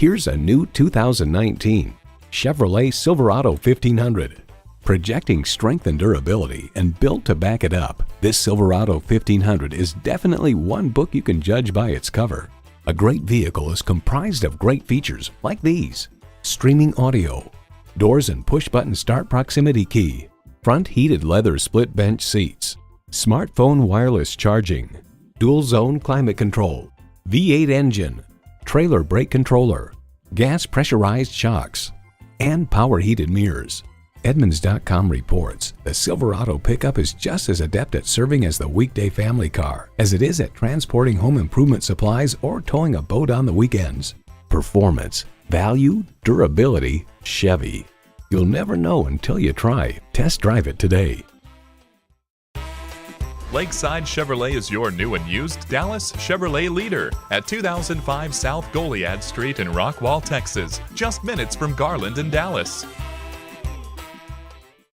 Here's a new 2019 Chevrolet Silverado 1500. Projecting strength and durability and built to back it up, this Silverado 1500 is definitely one book you can judge by its cover. A great vehicle is comprised of great features like these: streaming audio, doors and push-button start proximity key, front heated leather split bench seats, smartphone wireless charging, dual zone climate control, V8 engine, trailer brake controller, gas pressurized shocks, and power heated mirrors. Edmunds.com reports the Silverado pickup is just as adept at serving as the weekday family car as it is at transporting home improvement supplies or towing a boat on the weekends. Performance, value, durability, Chevy. You'll never know until you try. Test drive it today. Lakeside Chevrolet is your new and used Dallas Chevrolet leader at 2005 South Goliad Street in Rockwall, Texas, just minutes from Garland and Dallas.